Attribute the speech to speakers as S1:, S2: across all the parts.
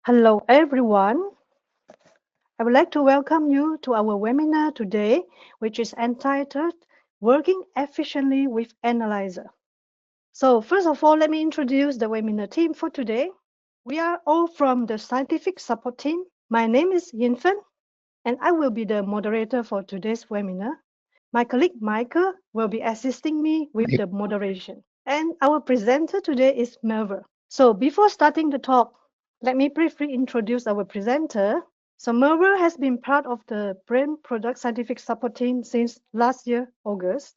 S1: Hello everyone. I would like to welcome you to our webinar today, which is entitled Working Efficiently with Analyzer. So first of all, let me introduce the webinar team for today. We are all from the scientific support team. My name is Yinfen, and I will be the moderator for today's webinar. My colleague Michael will be assisting me with the moderation. And our presenter today is Melver. So before starting the talk, let me briefly introduce our presenter. So Merver has been part of the Brain Product Scientific Support Team since last year, August.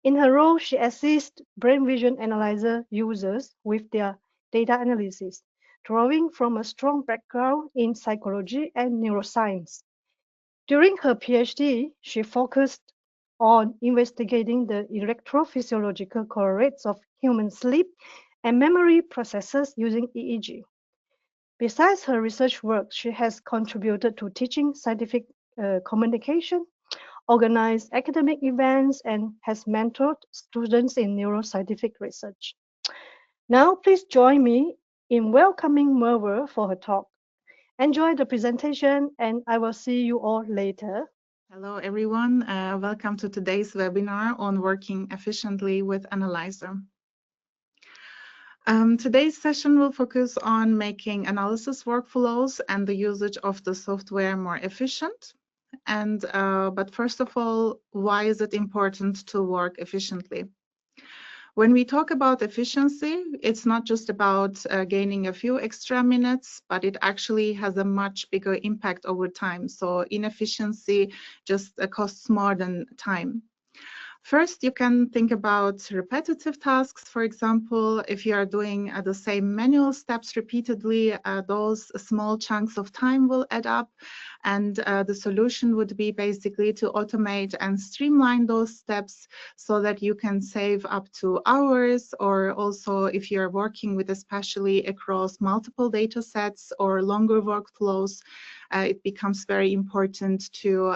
S1: In her role, she assists BrainVision Analyzer users with their data analysis, drawing from a strong background in psychology and neuroscience. During her PhD, she focused on investigating the electrophysiological correlates of human sleep and memory processes using EEG. Besides her research work, she has contributed to teaching scientific communication, organized academic events, and has mentored students in neuroscientific research. Now, please join me in welcoming Merver for her talk. Enjoy the presentation, and I will see you all later.
S2: Hello, everyone. Welcome to today's webinar on working efficiently with Analyzer. Today's session will focus on making analysis workflows and the usage of the software more efficient. But first of all, why is it important to work efficiently? When we talk about efficiency, it's not just about gaining a few extra minutes, but it actually has a much bigger impact over time. So inefficiency just costs more than time. First, you can think about repetitive tasks. For example, if you are doing the same manual steps repeatedly, those small chunks of time will add up. And the solution would be basically to automate and streamline those steps so that you can save up to hours, or also if you're working with especially across multiple data sets or longer workflows, it becomes very important to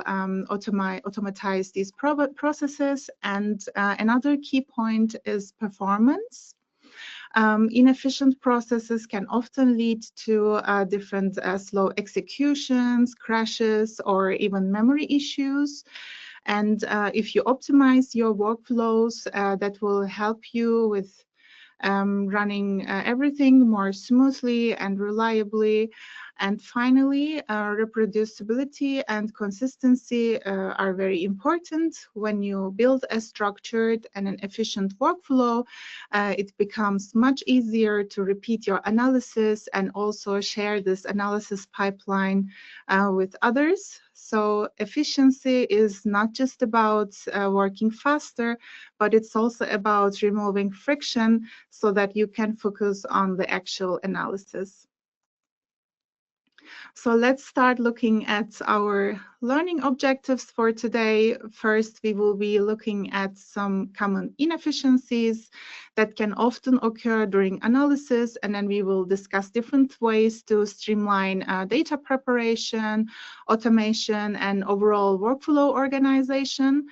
S2: automatize these processes. And another key point is performance. Inefficient processes can often lead to different slow executions, crashes, or even memory issues. And if you optimize your workflows, that will help you with running everything more smoothly and reliably. And finally, reproducibility and consistency are very important. When you build a structured and an efficient workflow, it becomes much easier to repeat your analysis and also share this analysis pipeline with others. So efficiency is not just about working faster, but it's also about removing friction so that you can focus on the actual analysis. So let's start looking at our learning objectives for today. First, we will be looking at some common inefficiencies that can often occur during analysis, and then we will discuss different ways to streamline data preparation, automation, and overall workflow organization.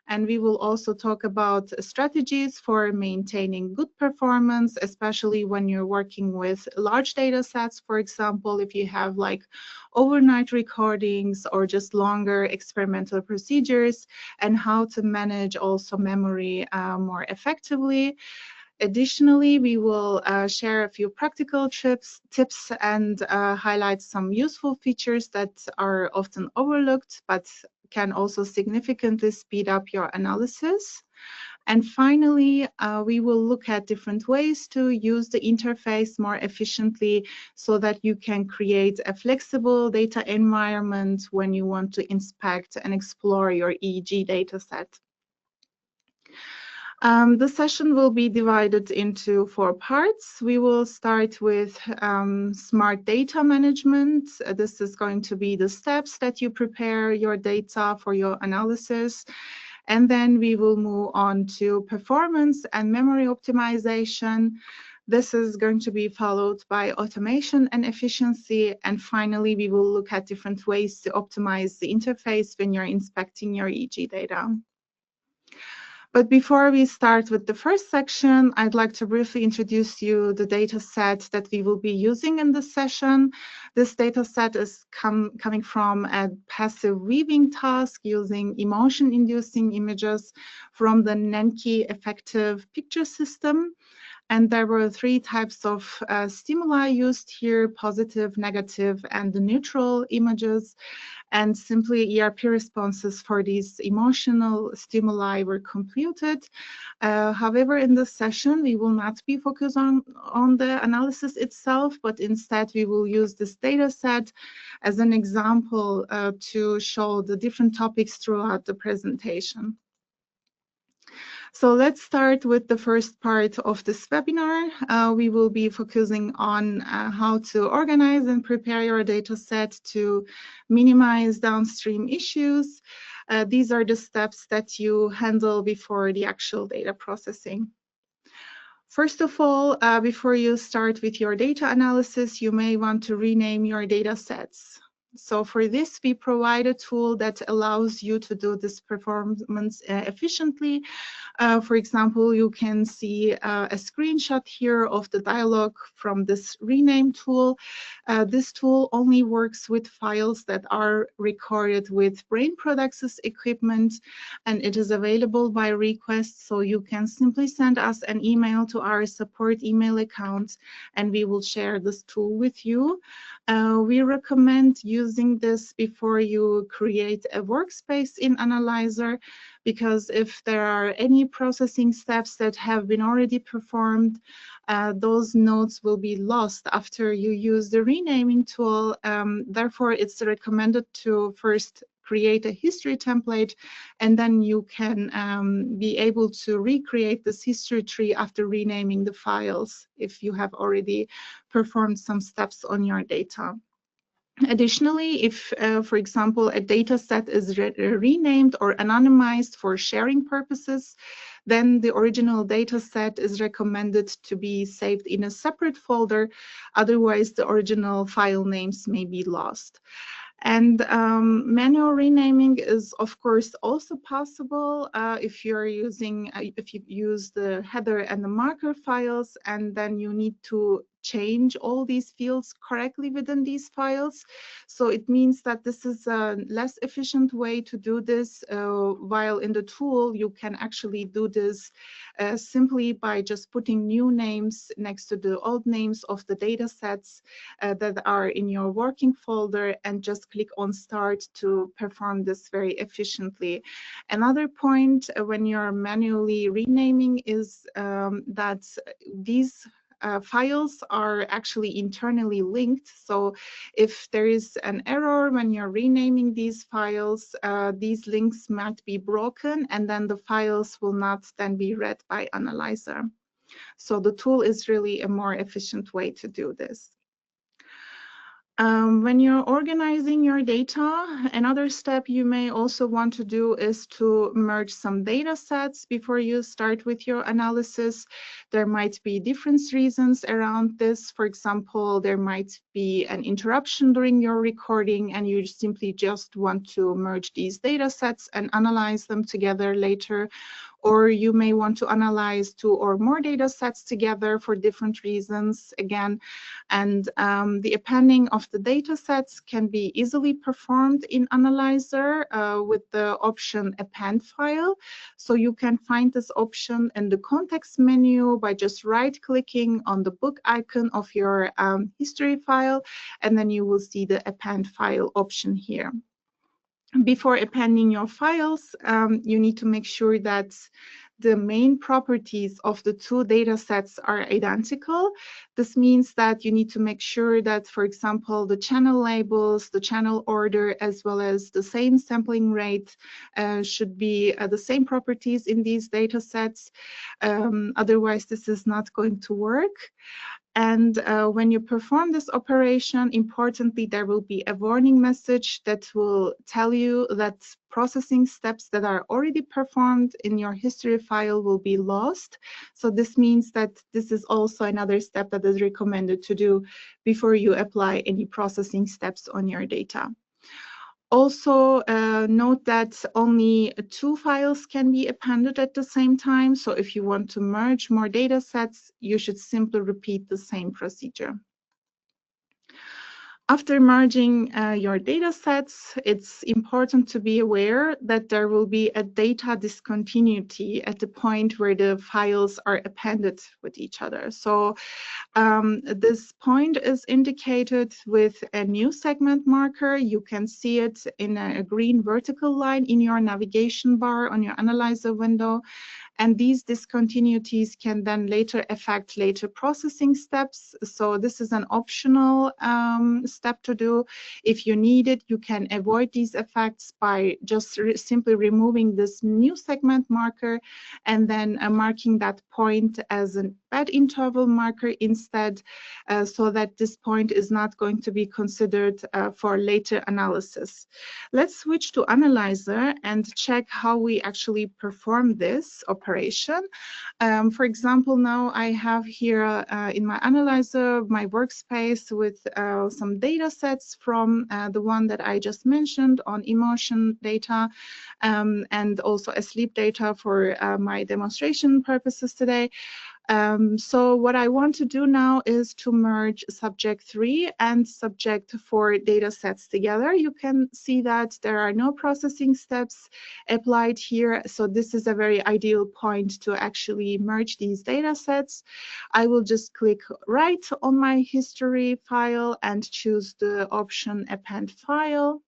S2: And we will also talk about strategies for maintaining good performance, especially when you're working with large data sets. For example, if you have like overnight recordings or just longer experimental procedures, and how to manage also memory more effectively. Additionally, we will share a few practical tips and highlight some useful features that are often overlooked, but can also significantly speed up your analysis. And finally, we will look at different ways to use the interface more efficiently so that you can create a flexible data environment when you want to inspect and explore your EEG dataset. The session will be divided into 4 parts. We will start with smart data management. This is going to be the steps that you prepare your data for your analysis. And then we will move on to performance and memory optimization. This is going to be followed by automation and efficiency. And finally, we will look at different ways to optimize the interface when you're inspecting your EEG data. But before we start with the first section, I'd like to briefly introduce you the data set that we will be using in this session. This data set is coming from a passive weaving task using emotion-inducing images from the Nenki effective picture system. And there were three types of stimuli used here: positive, negative, and the neutral images. And simply ERP responses for these emotional stimuli were computed. However, in this session, we will not be focused on the analysis itself, but instead we will use this data set as an example to show the different topics throughout the presentation. So let's start with the first part of this webinar. We will be focusing on how to organize and prepare your data set to minimize downstream issues. These are the steps that you handle before the actual data processing. First of all, before you start with your data analysis, you may want to rename your data sets. So for this, we provide a tool that allows you to do this performance efficiently. For example, you can see a screenshot here of the dialog from this rename tool. This tool only works with files that are recorded with Brain Products' equipment, and it is available by request. So you can simply send us an email to our support email account, and we will share this tool with you. We recommend using this before you create a workspace in Analyzer, because if there are any processing steps that have been already performed, those nodes will be lost after you use the renaming tool. Therefore, it's recommended to first create a history template, and then you can be able to recreate this history tree after renaming the files if you have already performed some steps on your data. Additionally, if, for example, a data set is renamed or anonymized for sharing purposes, then the original data set is recommended to be saved in a separate folder. Otherwise, the original file names may be lost. And manual renaming is, of course, also possible if you're using, if you use the header and the marker files, and then you need to change all these fields correctly within these files. So it means that this is a less efficient way to do this, while in the tool you can actually do this simply by just putting new names next to the old names of the data sets that are in your working folder, and just click on Start to perform this very efficiently. Another point when you're manually renaming is that these files are actually internally linked. So if there is an error when you're renaming these files, these links might be broken, and then the files will not then be read by Analyzer. So the tool is really a more efficient way to do this. When you're organizing your data, another step you may also want to do is to merge some data sets before you start with your analysis. There might be different reasons around this. For example, there might be an interruption during your recording, and you simply just want to merge these data sets and analyze them together later. Or you may want to analyze 2 or more data sets together for different reasons again. And the appending of the data sets can be easily performed in Analyzer with the option Append File. So you can find this option in the context menu by just right-clicking on the book icon of your history file, and then you will see the Append File option here. Before appending your files, you need to make sure that the main properties of the 2 data sets are identical. This means that you need to make sure that, for example, the channel labels, the channel order, as well as the same sampling rate should be the same properties in these data sets. Otherwise, this is not going to work. And when you perform this operation, importantly, there will be a warning message that will tell you that processing steps that are already performed in your history file will be lost. So this means that this is also another step that is recommended to do before you apply any processing steps on your data. Also, note that only 2 files can be appended at the same time. So if you want to merge more data sets, you should simply repeat the same procedure. After merging your data sets, it's important to be aware that there will be a data discontinuity at the point where the files are appended with each other. So this point is indicated with a new segment marker. You can see it in a green vertical line in your navigation bar on your analyzer window. And these discontinuities can then later affect later processing steps. So this is an optional step to do. If you need it, you can avoid these effects by just simply removing this new segment marker and then marking that point as a bad interval marker instead, so that this point is not going to be considered for later analysis. Let's switch to Analyzer and check how we actually perform this operation. For example, now I have here in my Analyzer my workspace with some data sets from the one that I just mentioned on emotion data, and also sleep data for my demonstration purposes today. So what I want to do now is to merge subject 3 and subject 4 data sets together. You can see that there are no processing steps applied here. So this is a very ideal point to actually merge these data sets. I will just click right on my history file and choose the option append file.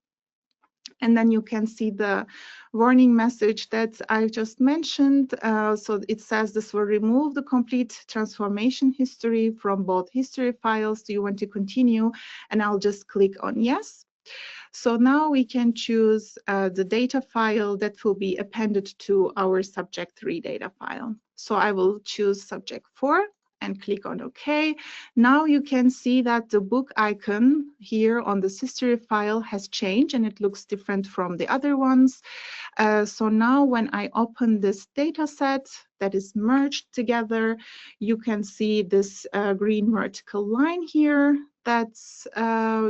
S2: And then you can see the warning message that I just mentioned. So it says this will remove the complete transformation history from both history files. Do you want to continue? And I'll just click on yes. So now we can choose the data file that will be appended to our subject 3 data file. So I will choose subject 4 and click on OK. Now you can see that the book icon here on the history file has changed and it looks different from the other ones. So now when I open this data set that is merged together, you can see this green vertical line here that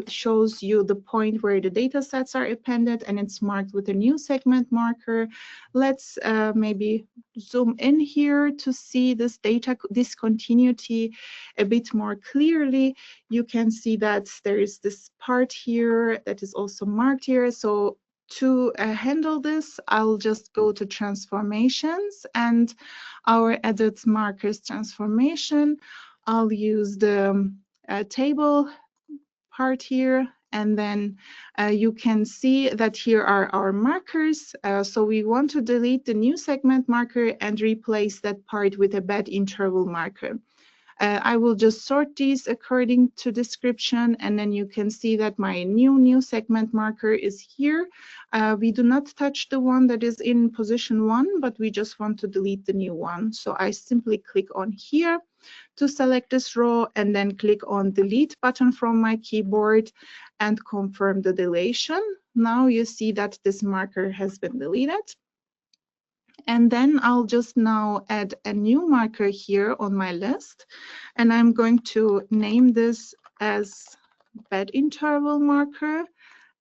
S2: shows you the point where the data sets are appended, and it's marked with a new segment marker. Let's maybe zoom in here to see this data discontinuity a bit more clearly. You can see that there is this part here that is also marked here. So to handle this, I'll just go to transformations and our edit markers transformation. I'll use the table part here, and then you can see that here are our markers. So we want to delete the new segment marker and replace that part with a bad interval marker. I will just sort these according to description, and then you can see that my new segment marker is here. We do not touch the one that is in position 1, but we just want to delete the new one. So I simply click on here to select this row and then click on delete button from my keyboard and confirm the deletion. Now you see that this marker has been deleted. And then I'll just now add a new marker here on my list, and I'm going to name this as bad interval marker.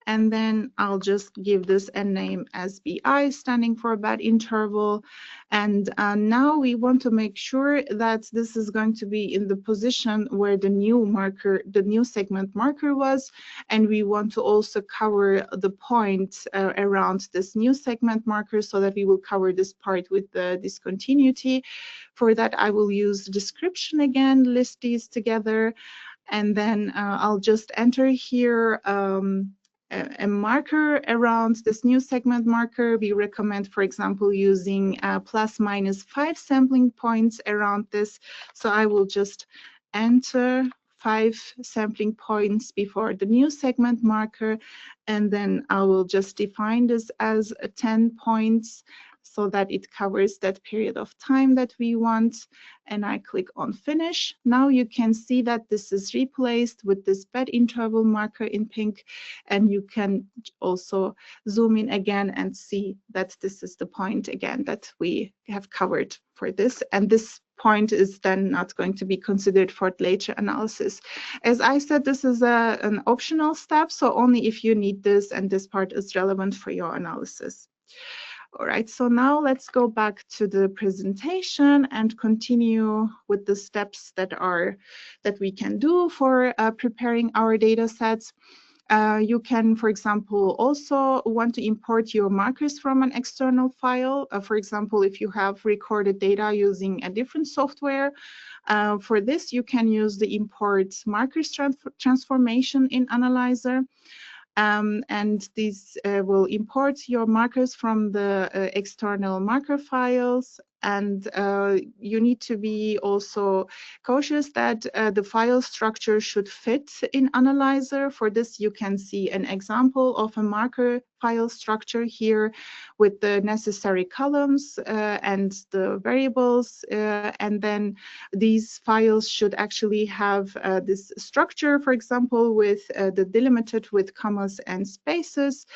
S2: And then I'll just give this a name as BI, standing for bad interval. And now we want to make sure that this is going to be in the position where the new marker, the new segment marker was. And we want to also cover the point around this new segment marker so that we will cover this part with the discontinuity. For that, I will use description again, list these together. And then I'll just enter here a marker around this new segment marker. We recommend, for example, using ±5 sampling points around this. So I will just enter 5 sampling points before the new segment marker, and then I will just define this as 10 points so that it covers that period of time that we want. And I click on finish. Now you can see that this is replaced with this bad interval marker in pink, and you can also zoom in again and see that this is the point again that we have covered for this, and this point is then not going to be considered for later analysis. As I said, this is an optional step, so only if you need this and this part is relevant for your analysis. All right, so now let's go back to the presentation and continue with the steps that we can do for preparing our data sets. You can, for example, also want to import your markers from an external file. For example, if you have recorded data using a different software, for this you can use the import markers transformation in Analyzer. And these will import your markers from the external marker files. And you need to be also cautious that the file structure should fit in Analyzer. For this, you can see an example of a marker file structure here with the necessary columns and the variables. And then these files should actually have this structure, for example, with the delimited with commas and spaces.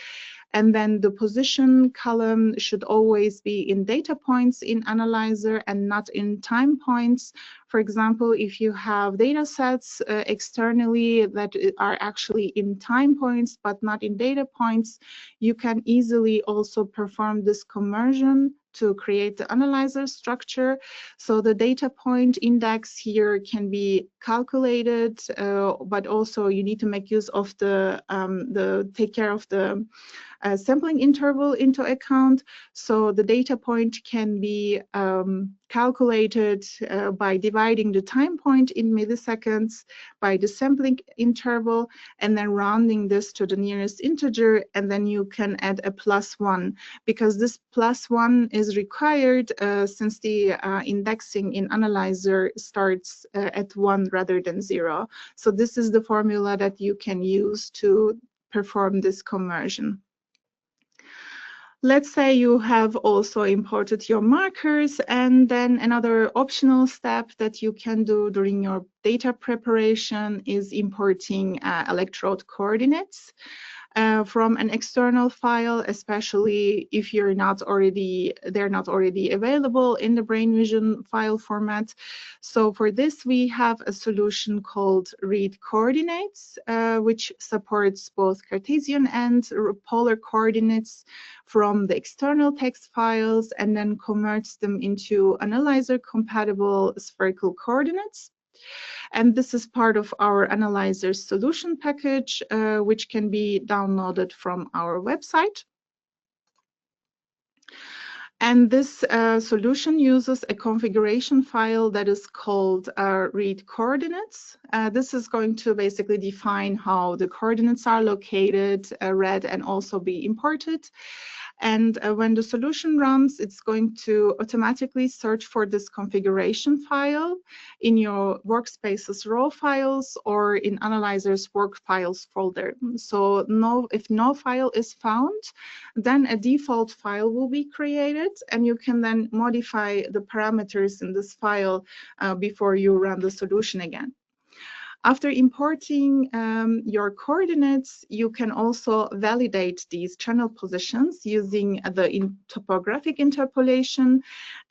S2: And then the position column should always be in data points in Analyzer and not in time points. For example, if you have data sets externally that are actually in time points but not in data points, you can easily also perform this conversion to create the Analyzer structure. So the data point index here can be calculated, but also you need to make use of take care of the sampling interval into account. So the data point can be calculated by dividing the time point in milliseconds by the sampling interval and then rounding this to the nearest integer, and then you can add a +1 because this +1 is required since the indexing in Analyzer starts at 1 rather than 0. So this is the formula that you can use to perform this conversion. Let's say you have also imported your markers, and then another optional step that you can do during your data preparation is importing electrode coordinates from an external file, especially if they're not already available in the BrainVision file format. So for this, we have a solution called Read Coordinates, which supports both Cartesian and polar coordinates from the external text files and then converts them into Analyzer compatible spherical coordinates. And this is part of our Analyzer solution package, which can be downloaded from our website. And this solution uses a configuration file that is called read coordinates. This is going to basically define how the coordinates are located, read, and also be imported. And when the solution runs, it's going to automatically search for this configuration file in your workspace's raw files or in Analyzer's work files folder. So if no file is found, then a default file will be created, and you can then modify the parameters in this file before you run the solution again. After importing your coordinates, you can also validate these channel positions using the topographic interpolation.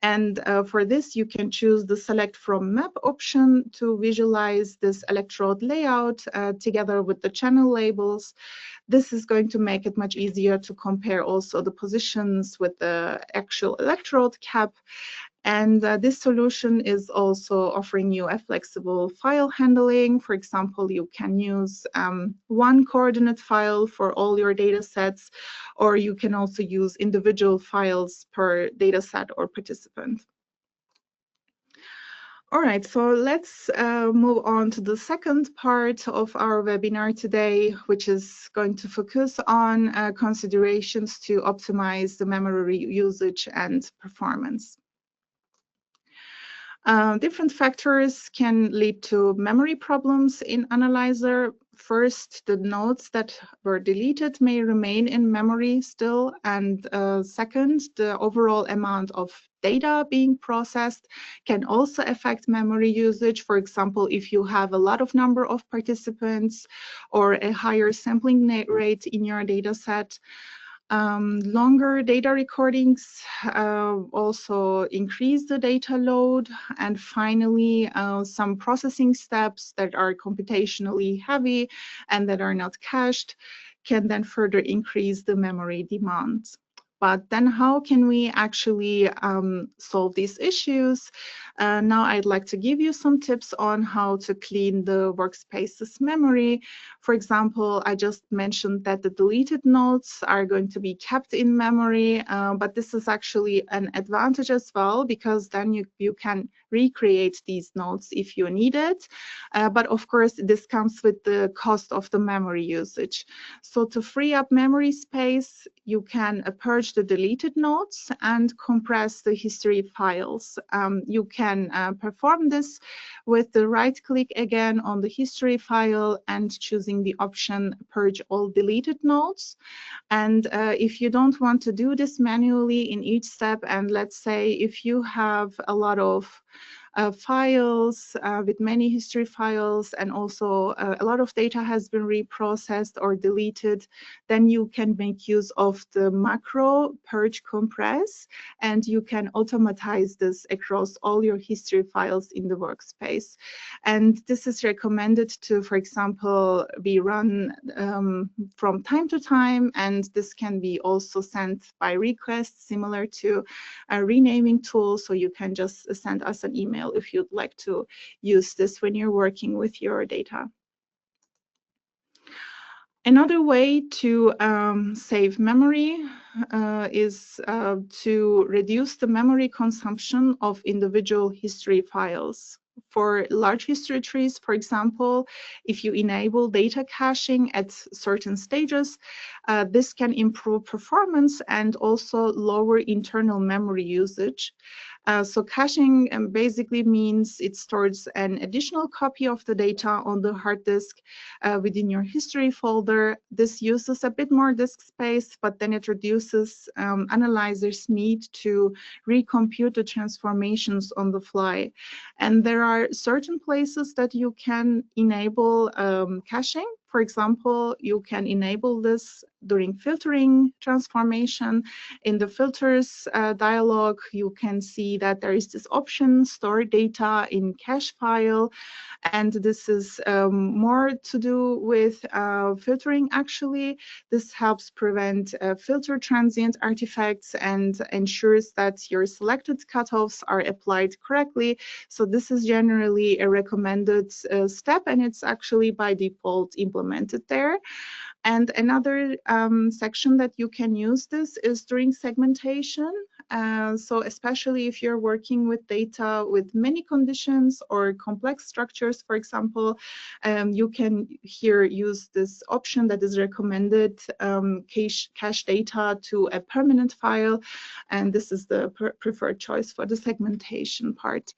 S2: And for this, you can choose the Select from Map option to visualize this electrode layout together with the channel labels. This is going to make it much easier to compare also the positions with the actual electrode cap. And this solution is also offering you a flexible file handling. For example, you can use one coordinate file for all your data sets, or you can also use individual files per data set or participant. All right, so let's move on to the second part of our webinar today, which is going to focus on considerations to optimize the memory usage and performance. Different factors can lead to memory problems in Analyzer. First, the nodes that were deleted may remain in memory still. And second, the overall amount of data being processed can also affect memory usage. For example, if you have a lot of number of participants or a higher sampling rate in your data set. Longer data recordings also increase the data load, and finally some processing steps that are computationally heavy and that are not cached can then further increase the memory demands. But then how can we actually solve these issues? Now I'd like to give you some tips on how to clean the workspace's memory. For example, I just mentioned that the deleted nodes are going to be kept in memory, but this is actually an advantage as well, because then you can recreate these nodes if you need it. But of course, this comes with the cost of the memory usage. So to free up memory space, you can purge the deleted nodes and compress the history files. You can perform this with the right click again on the history file and choosing the option purge all deleted nodes. And if you don't want to do this manually in each step, and let's say if you have a lot of files with many history files, and also a lot of data has been reprocessed or deleted, then you can make use of the macro purge compress, and you can automatize this across all your history files in the workspace. And this is recommended to, for example, be run from time to time, and this can be also sent by request, similar to a renaming tool. So you can just send us an email if you'd like to use this when you're working with your data. Another way to save memory is to reduce the memory consumption of individual history files. For large history trees, for example, if you enable data caching at certain stages, this can improve performance and also lower internal memory usage. So caching basically means it stores an additional copy of the data on the hard disk within your history folder. This uses a bit more disk space, but then it reduces analyzers' need to recompute the transformations on the fly. And there are certain places that you can enable caching. For example, you can enable this during filtering transformation. In the filters dialog, you can see that there is this option, store data in cache file. And this is more to do with filtering, actually. This helps prevent filter transient artifacts and ensures that your selected cutoffs are applied correctly. So this is generally a recommended step, and it's actually by default implemented there. And another section that you can use this is during segmentation. So especially if you're working with data with many conditions or complex structures, for example, you can here use this option that is recommended, cache data to a permanent file. And this is the preferred choice for the segmentation part.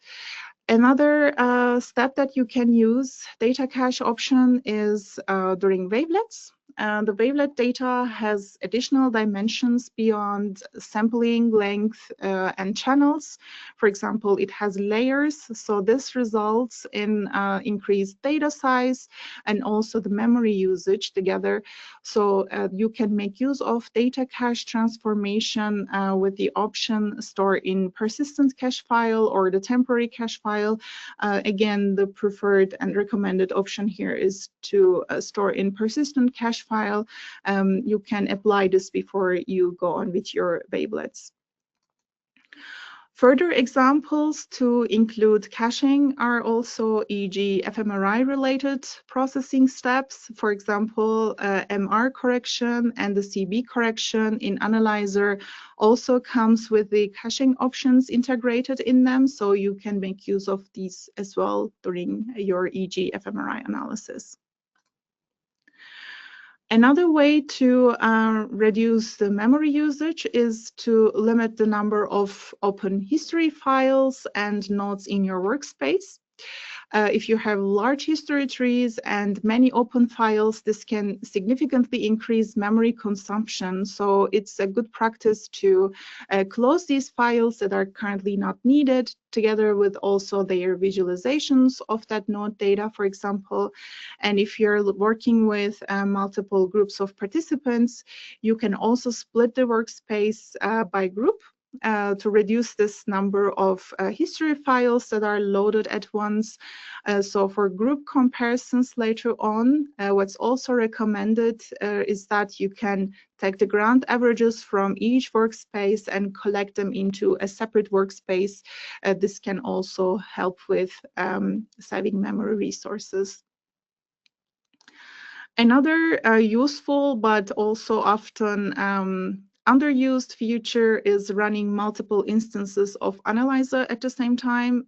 S2: Another step that you can use data cache option is during wavelets. The wavelet data has additional dimensions beyond sampling, length, and channels. For example, it has layers, so this results in increased data size and also the memory usage together. So you can make use of data cache transformation with the option store in persistent cache file or the temporary cache file. Again, the preferred and recommended option here is to store in persistent cache file. You can apply this before you go on with your wavelets. Further examples to include caching are also, e.g., fMRI-related processing steps. For example, MR correction and the CB correction in Analyzer also comes with the caching options integrated in them, so you can make use of these as well during your, e.g., fMRI analysis. Another way to reduce the memory usage is to limit the number of open history files and nodes in your workspace. If you have large history trees and many open files, this can significantly increase memory consumption. So it's a good practice to close these files that are currently not needed, together with also their visualizations of that node data, for example. And if you're working with multiple groups of participants, you can also split the workspace by group to reduce this number of history files that are loaded at once. So for group comparisons later on, what's also recommended is that you can take the ground averages from each workspace and collect them into a separate workspace. This can also help with saving memory resources. Another useful but also often underused feature is running multiple instances of Analyzer at the same time.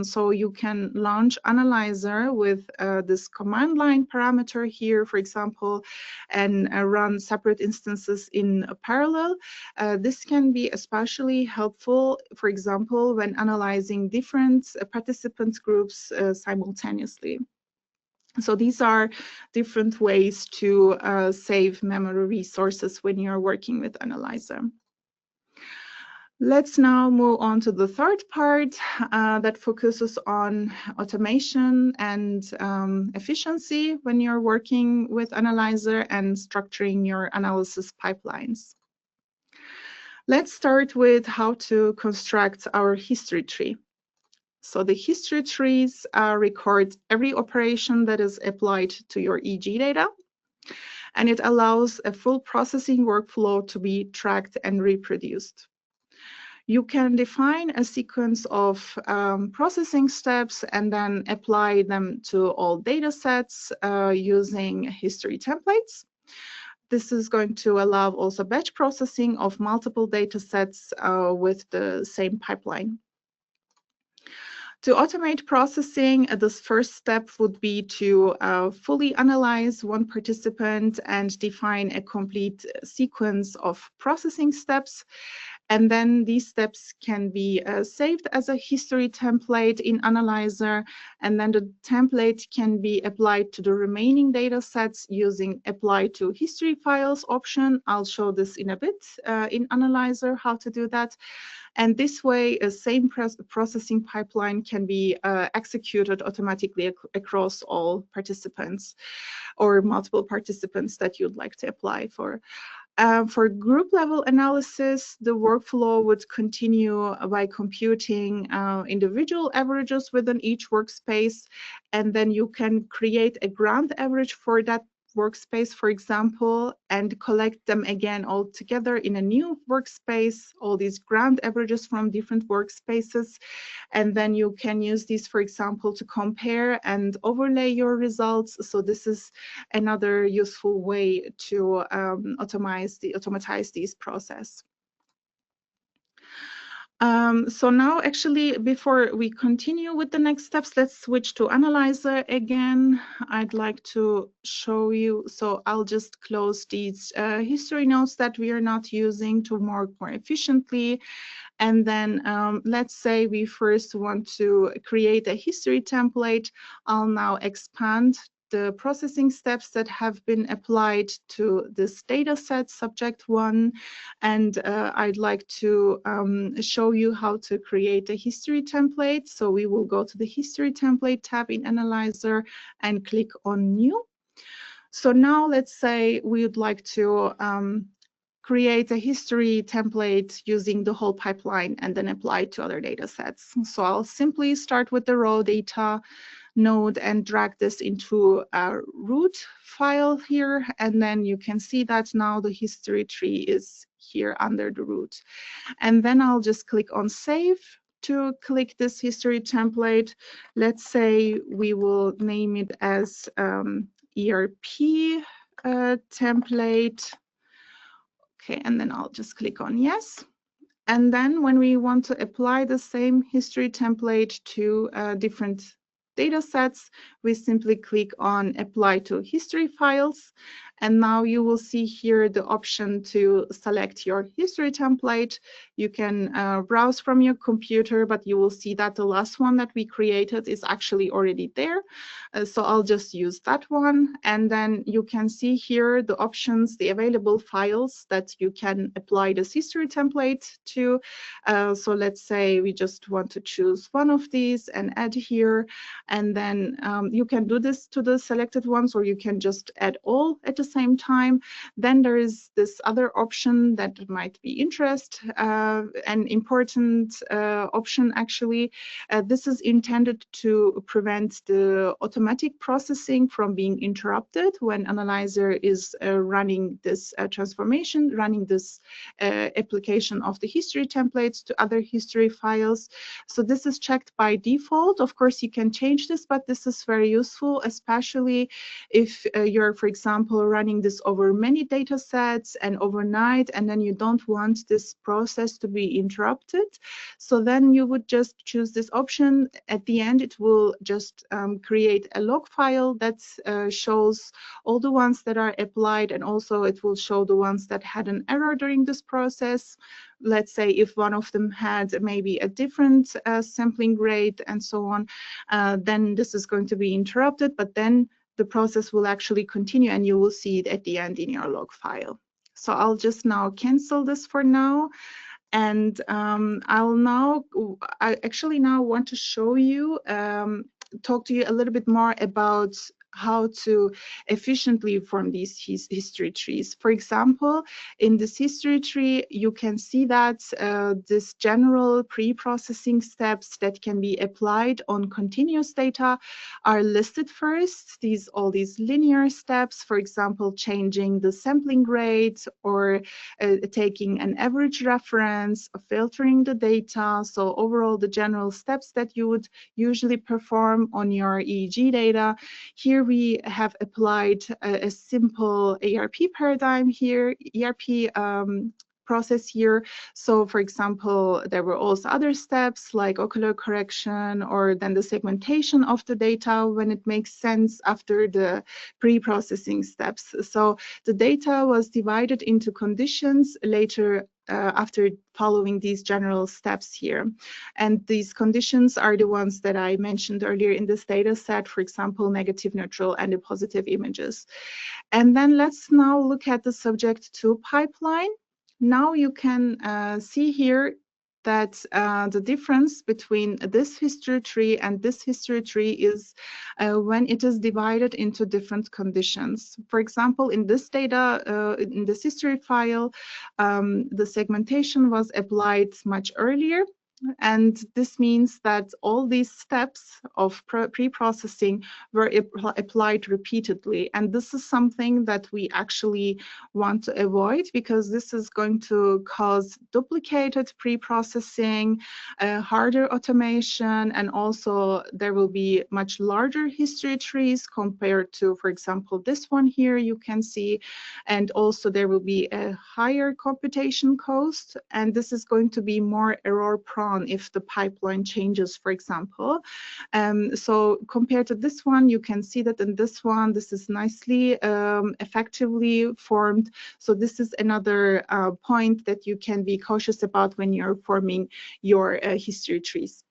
S2: So you can launch Analyzer with this command line parameter here, for example, and run separate instances in parallel. This can be especially helpful, for example, when analyzing different participant groups simultaneously. So these are different ways to save memory resources when you're working with Analyzer. Let's now move on to the third part that focuses on automation and efficiency when you're working with Analyzer and structuring your analysis pipelines. Let's start with how to construct our history tree. So the history trees record every operation that is applied to your EG data, and it allows a full processing workflow to be tracked and reproduced. You can define a sequence of processing steps and then apply them to all data sets using history templates. This is going to allow also batch processing of multiple data sets with the same pipeline. To automate processing, this first step would be to fully analyze one participant and define a complete sequence of processing steps. And then these steps can be saved as a history template in Analyzer, and then the template can be applied to the remaining data sets using Apply to History Files option. I'll show this in a bit in Analyzer, how to do that. And this way, a same processing pipeline can be executed automatically across all participants or multiple participants that you'd like to apply for. For group level analysis, the workflow would continue by computing individual averages within each workspace, and then you can create a ground average for that workspace, for example, and collect them again all together in a new workspace, all these ground averages from different workspaces. And then you can use these, for example, to compare and overlay your results. So this is another useful way to automatize these process. So now actually, before we continue with the next steps, let's switch to Analyzer again. I'd like to show you, so I'll just close these history nodes that we are not using to work more efficiently. And then let's say we first want to create a history template. I'll now expand the processing steps that have been applied to this data set, subject 1, and I'd like to show you how to create a history template. So we will go to the History Template tab in Analyzer and click on New. So now let's say we would like to create a history template using the whole pipeline and then apply it to other data sets. So I'll simply start with the raw data node and drag this into a root file here, and then you can see that now the history tree is here under the root. And then I'll just click on Save to click this history template. Let's say we will name it as ERP template. Okay, and then I'll just click on Yes. And then when we want to apply the same history template to different data sets, we simply click on Apply to History Files. And now you will see here the option to select your history template. You can browse from your computer, but you will see that the last one that we created is actually already there. So I'll just use that one. And then you can see here the options, the available files that you can apply this history template to. So let's say we just want to choose one of these and add here. And then you can do this to the selected ones, or you can just add all at the same time. Then there is this other option that might be an important option actually. This is intended to prevent the automatic processing from being interrupted when Analyzer is running this transformation, running this application of the history templates to other history files. So this is checked by default. Of course, you can change this, but this is very useful, especially if you're, for example, running this over many data sets and overnight, and then you don't want this process to be interrupted. So then you would just choose this option. At the end, it will just create a log file that shows all the ones that are applied, and also it will show the ones that had an error during this process. Let's say if one of them had maybe a different sampling rate and so on, then this is going to be interrupted, but then the process will actually continue and you will see it at the end in your log file. So I'll just now cancel this for now. And I actually now want to show you, talk to you a little bit more about how to efficiently form these history trees. For example, in this history tree, you can see that this general pre-processing steps that can be applied on continuous data are listed first. All these linear steps, for example, changing the sampling rate or taking an average reference, filtering the data. So overall, the general steps that you would usually perform on your EEG data. Here we have applied a simple ERP paradigm here, ERP process here. So for example, there were also other steps like ocular correction, or then the segmentation of the data when it makes sense after the pre-processing steps. So the data was divided into conditions later after following these general steps here. And these conditions are the ones that I mentioned earlier in this data set, for example, negative, neutral, and the positive images. And then let's now look at the subject to pipeline. Now you can see here that the difference between this history tree and this history tree is when it is divided into different conditions. For example, in this data, in this history file, the segmentation was applied much earlier. And this means that all these steps of pre-processing were applied repeatedly. And this is something that we actually want to avoid, because this is going to cause duplicated pre-processing, harder automation, and also there will be much larger history trees compared to, for example, this one here you can see. And also there will be a higher computation cost, and this is going to be more error prone if the pipeline changes, for example. So compared to this one, you can see that in this one, this is nicely, effectively formed. So this is another point that you can be cautious about when you're forming your history trees.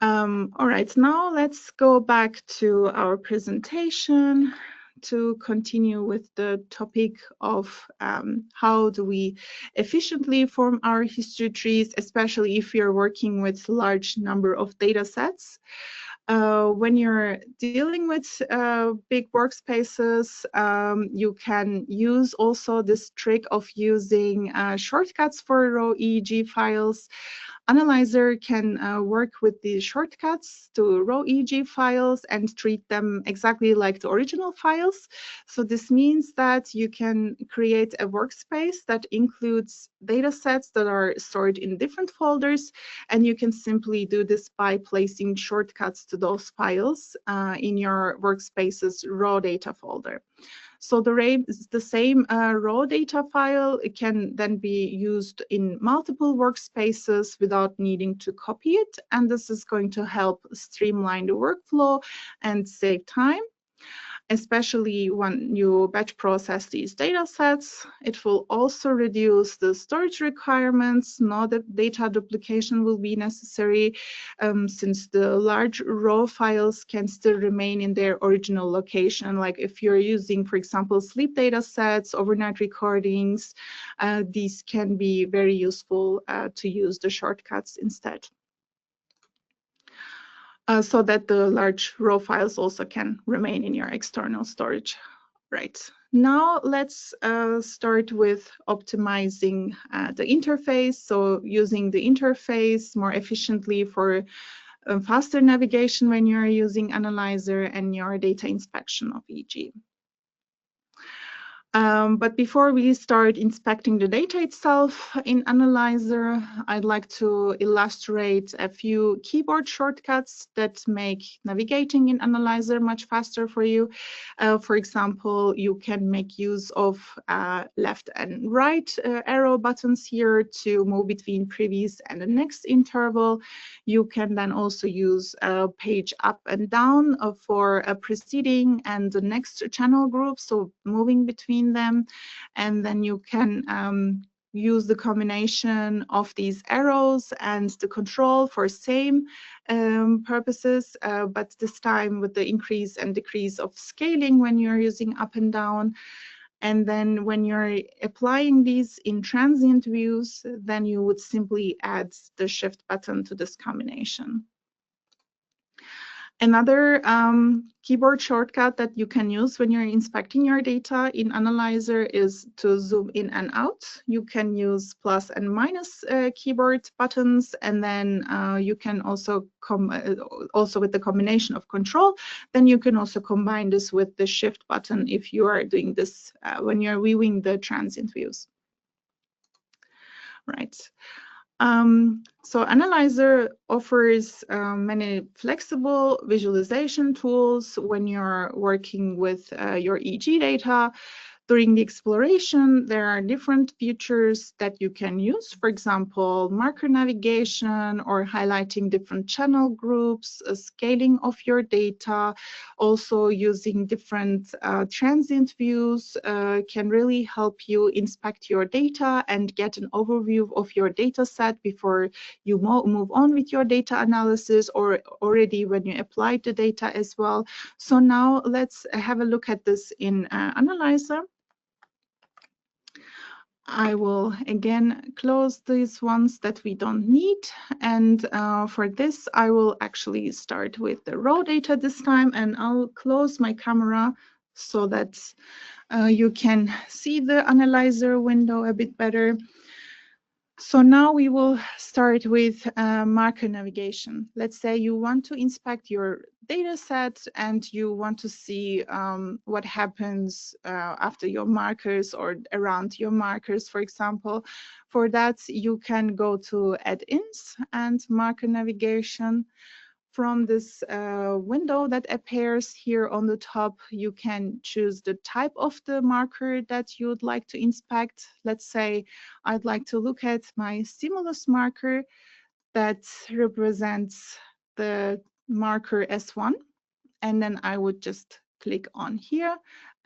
S2: All right, now let's go back to our presentation to continue with the topic of how do we efficiently form our history trees, especially if you're working with large number of data sets. When you're dealing with big workspaces, you can use also this trick of using shortcuts for raw EEG files. Analyzer can work with the shortcuts to raw EEG files and treat them exactly like the original files. So this means that you can create a workspace that includes data sets that are stored in different folders, and you can simply do this by placing shortcuts to those files in your workspace's raw data folder. So the same raw data file can then be used in multiple workspaces without needing to copy it. And this is going to help streamline the workflow and save time. especially when you batch process these data sets. It will also reduce the storage requirements. No data duplication will be necessary, since the large raw files can still remain in their original location. Like if you're using, for example, sleep data sets, overnight recordings, these can be very useful to use the shortcuts instead. So that the large raw files also can remain in your external storage. Right. Now let's start with optimizing the interface. So using the interface more efficiently for faster navigation when you're using Analyzer and your data inspection of EG. But before we start inspecting the data itself in Analyzer, I'd like to illustrate a few keyboard shortcuts that make navigating in Analyzer much faster for you. For example, you can make use of left and right arrow buttons here to move between previous and the next interval. You can then also use page up and down for a preceding and the next channel group, so moving between them. And then you can use the combination of these arrows and the control for same purposes, but this time with the increase and decrease of scaling when you're using up and down. And then when you're applying these in transient views, then you would simply add the shift button to this combination. Another keyboard shortcut that you can use when you're inspecting your data in Analyzer is to zoom in and out. You can use plus and minus keyboard buttons, and then you can also with the combination of control, then you can also combine this with the shift button if you are doing this when you're viewing the transient views. Right. So Analyzer offers many flexible visualization tools when you're working with your EG data. During the exploration, there are different features that you can use. For example, marker navigation or highlighting different channel groups, scaling of your data. Also using different transient views can really help you inspect your data and get an overview of your data set before you move on with your data analysis, or already when you apply the data as well. So now let's have a look at this in Analyzer. I will again close these ones that we don't need. And for this, I will actually start with the raw data this time, and I'll close my camera so that you can see the Analyzer window a bit better. So now we will start with marker navigation. Let's say you want to inspect your data set and you want to see what happens after your markers or around your markers, for example. For that, you can go to add-ins and marker navigation. From this window that appears here on the top, you can choose the type of the marker that you would like to inspect. Let's say I'd like to look at my stimulus marker that represents the marker S1, and then I would just click on here,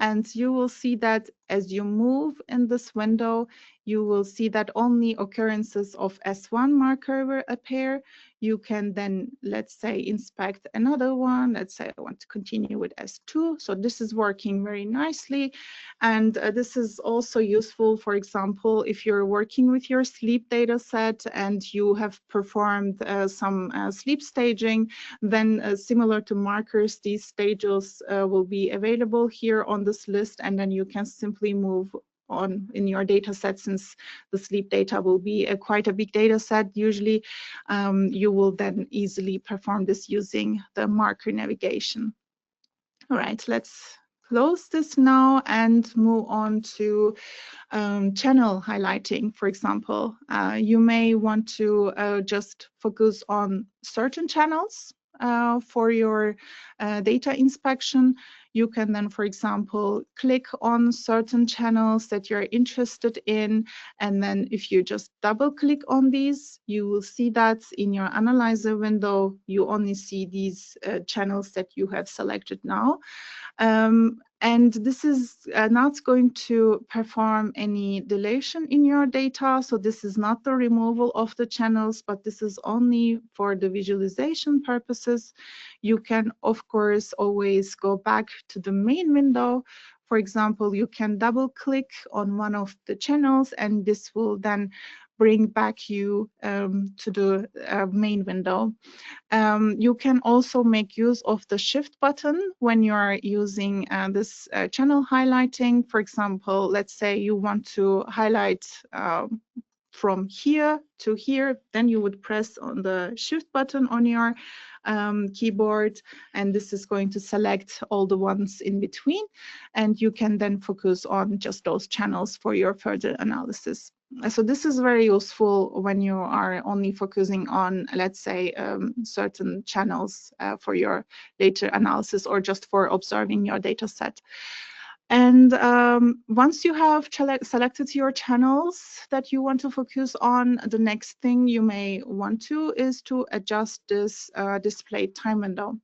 S2: and you will see that as you move in this window, you will see that only occurrences of S1 marker will appear. You can then, let's say, inspect another one. Let's say I want to continue with S2. So this is working very nicely. And this is also useful, for example, if you're working with your sleep data set and you have performed some sleep staging, then similar to markers, these stages will be available here on this list, and then you can simply move on in your data set. Since the sleep data will be quite a big data set usually, you will then easily perform this using the marker navigation. All right, let's close this now and move on to channel highlighting. For example, you may want to just focus on certain channels for your data inspection. you can then, for example, click on certain channels that you're interested in, and then if you just double click on these, you will see that in your analyzer window, you only see these channels that you have selected now. And this is not going to perform any deletion in your data. So this is not the removal of the channels, but this is only for the visualization purposes. You can, of course, always go back to the main window. For example, you can double click on one of the channels, and this will then bring back you to the main window. You can also make use of the shift button when you are using this channel highlighting. For example, let's say you want to highlight from here to here, then you would press on the shift button on your keyboard, and this is going to select all the ones in between, and you can then focus on just those channels for your further analysis. So this is very useful when you are only focusing on, let's say, certain channels for your later analysis or just for observing your data set. And once you have selected your channels that you want to focus on, the next thing you may want to is to adjust this display time window.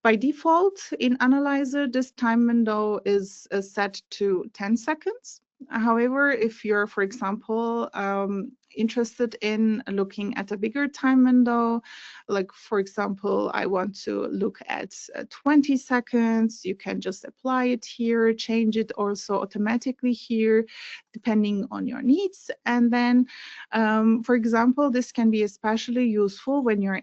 S2: By default, in Analyzer, this time window is set to 10 seconds. However, if you're, for example, interested in looking at a bigger time window, like, for example, I want to look at 20 seconds, you can just apply it here, change it also automatically here, depending on your needs. And then, for example, this can be especially useful when you're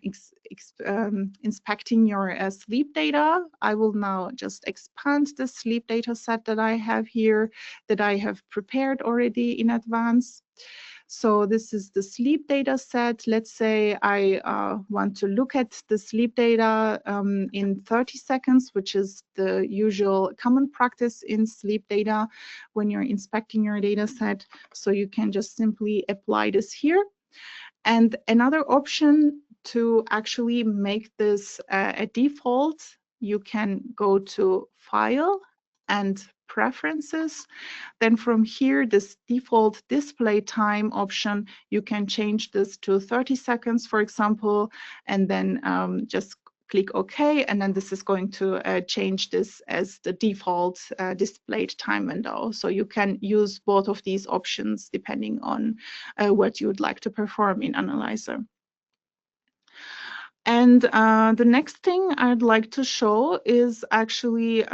S2: inspecting your sleep data. I will now just expand the sleep data set that I have here, that I have prepared already in advance. So this is the sleep data set. Let's say I want to look at the sleep data in 30 seconds, which is the usual common practice in sleep data when you're inspecting your data set. So you can just simply apply this here. And another option to actually make this a default, you can go to File and Preferences. Then from here, this default display time option, you can change this to 30 seconds, for example, and then just click OK, and then this is going to change this as the default displayed time window. So you can use both of these options depending on what you would like to perform in Analyzer. And the next thing I'd like to show is actually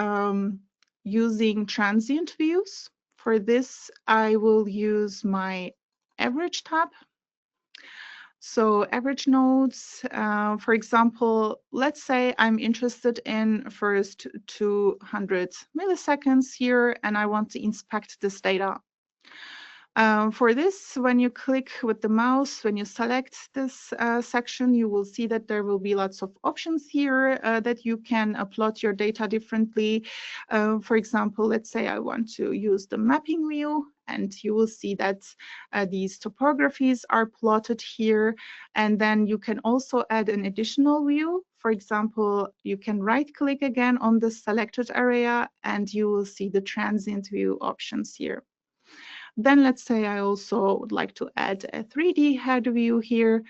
S2: using transient views. For this, I will use my average tab. So average nodes, for example, let's say I'm interested in first 200 milliseconds here, and I want to inspect this data. For this, when you click with the mouse, when you select this section, you will see that there will be lots of options here that you can plot your data differently. For example, let's say I want to use the mapping view, and you will see that these topographies are plotted here. And then you can also add an additional view. For example, you can right-click again on the selected area, and you will see the transient view options here. Then let's say I also would like to add a 3D head view here,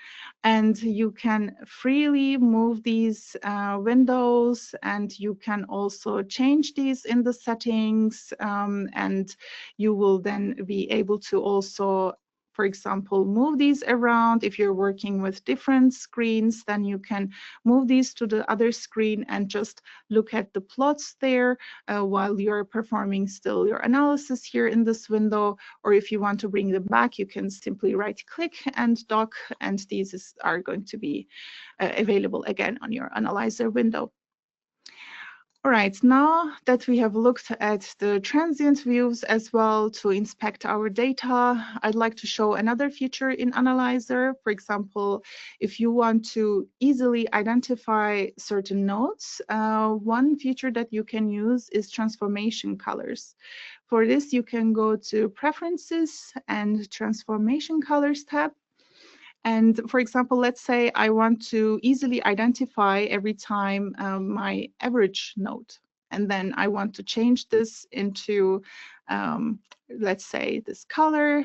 S2: and you can freely move these windows, and you can also change these in the settings, and you will then be able to also, for example, move these around. If you're working with different screens, then you can move these to the other screen and just look at the plots there while you're performing still your analysis here in this window. Or if you want to bring them back, you can simply right-click and dock, and these are going to be available again on your Analyzer window. All right, now that we have looked at the transient views as well to inspect our data, I'd like to show another feature in Analyzer. For example, if you want to easily identify certain nodes, one feature that you can use is transformation colors. For this, you can go to Preferences and Transformation Colors tab. And for example, let's say I want to easily identify every time my average node. and then I want to change this into, let's say, this color.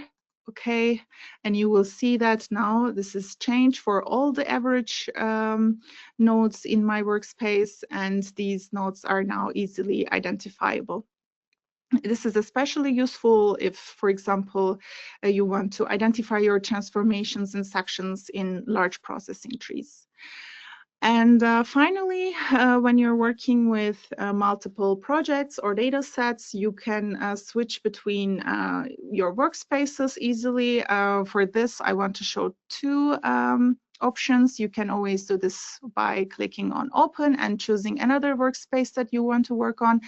S2: Okay, and you will see that now this is changed for all the average nodes in my workspace, and these nodes are now easily identifiable. This is especially useful if, for example, you want to identify your transformations and sections in large processing trees. And finally, when you're working with multiple projects or data sets, you can switch between your workspaces easily. For this, I want to show two options. You can always do this by clicking on Open and choosing another workspace that you want to work on.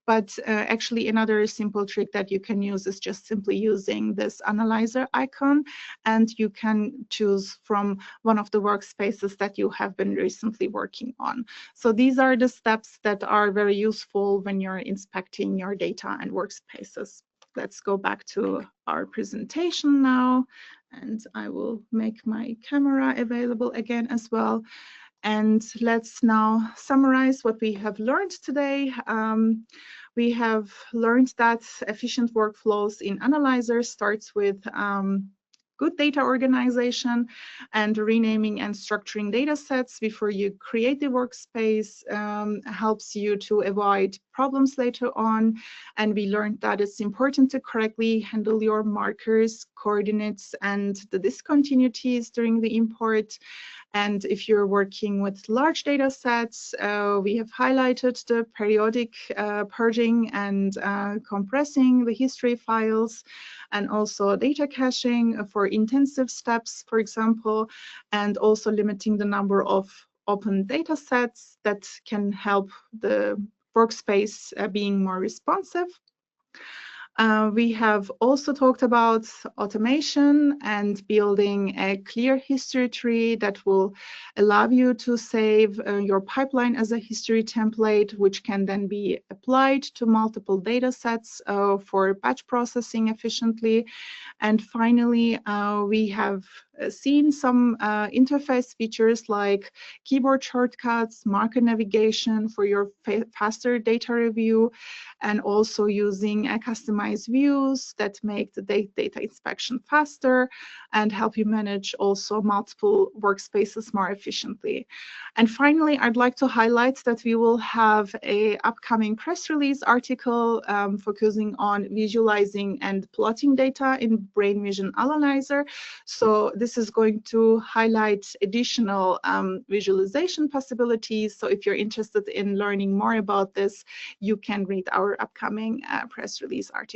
S2: But actually, another simple trick that you can use is just simply using this analyzer icon, and you can choose from one of the workspaces that you have been recently working on. So these are the steps that are very useful when you're inspecting your data and workspaces. Let's go back to our presentation now, and I will make my camera available again as well. And let's now summarize what we have learned today. We have learned that efficient workflows in Analyzer starts with good data organization and renaming and structuring data sets before you create the workspace helps you to avoid problems later on. And we learned that it's important to correctly handle your markers, coordinates, and the discontinuities during the import. And if you're working with large data sets, we have highlighted the periodic purging and compressing the history files, and also data caching for intensive steps, for example, and also limiting the number of open data sets that can help the workspace being more responsive. We have also talked about automation and building a clear history tree that will allow you to save your pipeline as a history template, which can then be applied to multiple data sets for batch processing efficiently. And finally, we have seen some interface features like keyboard shortcuts, marker navigation for your faster data review, and also using customized views that make the data inspection faster and help you manage also multiple workspaces more efficiently. And finally, I'd like to highlight that we will have an upcoming press release article focusing on visualizing and plotting data in BrainVision Analyzer. So this is going to highlight additional visualization possibilities. So if you're interested in learning more about this, you can read our upcoming press release article.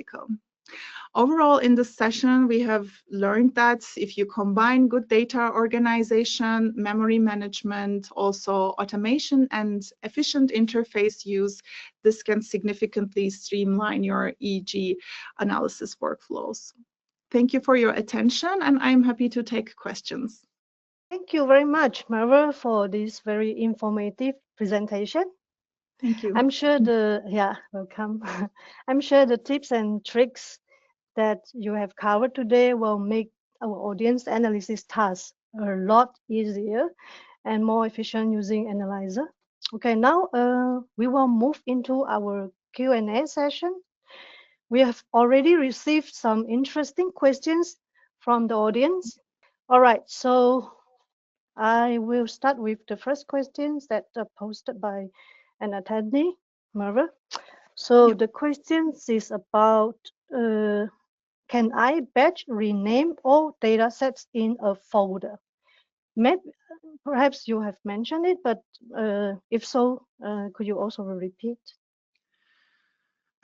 S2: Overall, in this session, we have learned that if you combine good data organization, memory management, also automation and efficient interface use, this can significantly streamline your EEG analysis workflows. Thank you for your attention, and I'm happy to take questions.
S1: Thank you very much, Marva, for this very informative presentation.
S2: Thank you.
S1: I'm sure welcome. I'm sure the tips and tricks that you have covered today will make our audience analysis tasks a lot easier and more efficient using Analyzer. Okay, now we will move into our Q&A session. We have already received some interesting questions from the audience. All right, so I will start with the first questions that are posted by an attendee, Merva. So the question is about can I batch rename all data sets in a folder? Maybe, perhaps you have mentioned it, but if so, could you also repeat?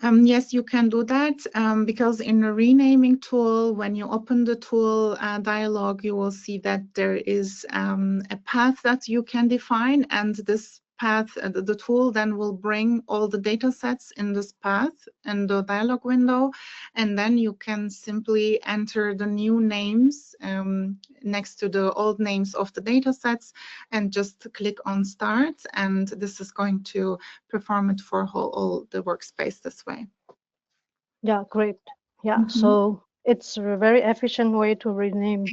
S2: Yes, you can do that because in the renaming tool, when you open the tool dialog, you will see that there is a path that you can define, and this path, the tool then will bring all the data sets in this path in the dialog window, and then you can simply enter the new names next to the old names of the data sets and just click on start, and this is going to perform it for all the workspace this way.
S1: Yeah, great. Yeah, so it's a very efficient way to rename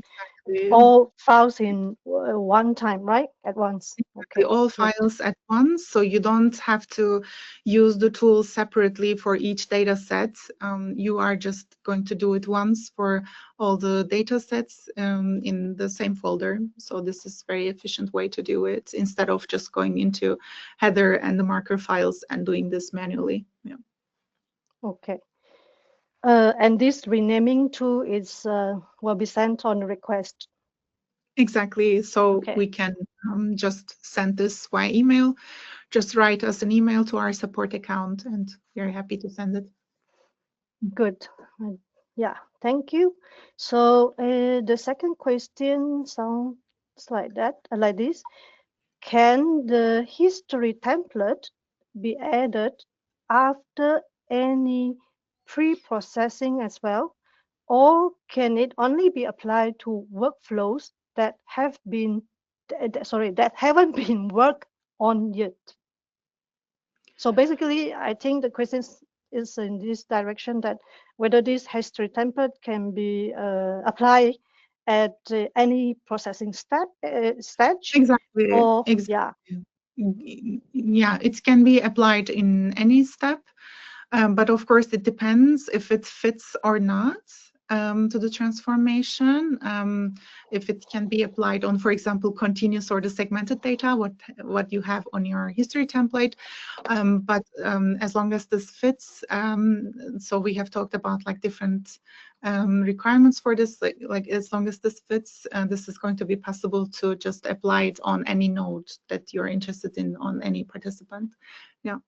S1: all files in one time, right? At once.
S2: Exactly,
S1: Okay,
S2: all
S1: good.
S2: files at once, so you don't have to use the tool separately for each data set. You are just going to do it once for all the data sets in the same folder. So this is a very efficient way to do it instead of just going into header and the marker files and doing this manually. Yeah.
S1: Okay. And this renaming tool is will be sent on request.
S2: Exactly. So
S1: Okay,
S2: we can just send this via email. Just write us an email to our support account, and we're happy to send it.
S1: good. Yeah, thank you. So the second question sounds like that, like this. Can the history template be added after any pre-processing as well? Or can it only be applied to workflows that have been, that haven't been worked on yet? So basically, I think the question is in this direction, that whether this history template can be applied at any processing stage,
S2: Exactly.
S1: or yeah.
S2: Exactly. Yeah, it can be applied in any step, but of course it depends if it fits or not to the transformation. If it can be applied on, for example, continuous or the segmented data, what you have on your history template. But as long as this fits, so we have talked about like different requirements for this, like as long as this fits, this is going to be possible to just apply it on any node that you're interested in, on any participant. Yeah.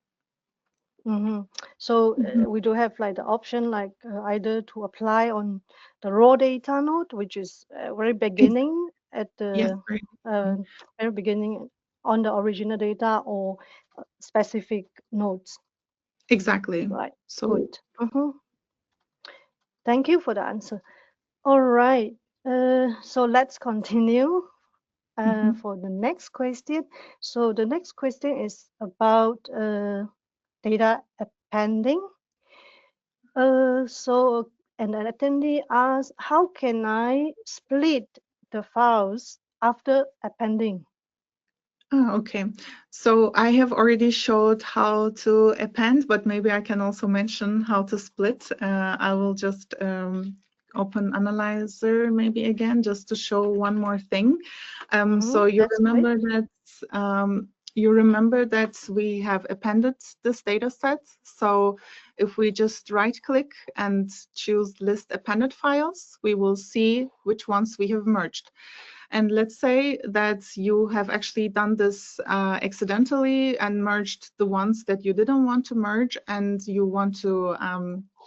S1: Mm-hmm. So we do have like the option, like either to apply on the raw data node, which is very beginning at
S2: Yes,
S1: the
S2: right.
S1: uh, very beginning on the original data, or specific nodes,
S2: Exactly.
S1: right? Good.
S2: So,
S1: Mm-hmm. Thank you for the answer. All right. So let's continue
S2: mhm.
S1: for the next question. So the next question is about data appending. So an attendee asks, how can I split the files after appending?
S2: Okay. So I have already showed how to append, but maybe I can also mention how to split. I will just open Analyzer maybe again, just to show one more thing. So you
S1: That's great.
S2: remember that you remember that we have appended this data set. So if we just right click and choose list appended files, we will see which ones we have merged. And let's say that you have actually done this accidentally and merged the ones that you didn't want to merge, and you want to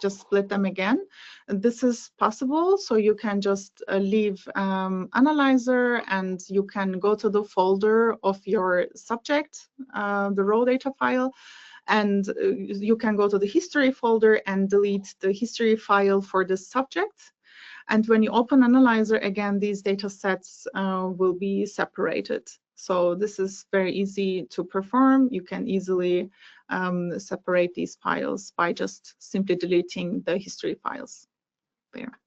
S2: just split them again. And this is possible. So you can just leave Analyzer, and you can go to the folder of your subject, the raw data file, and you can go to the history folder and delete the history file for the subject. And when you open Analyzer again, these data sets will be separated. So this is very easy to perform. You can easily separate these files by just simply deleting the history files there.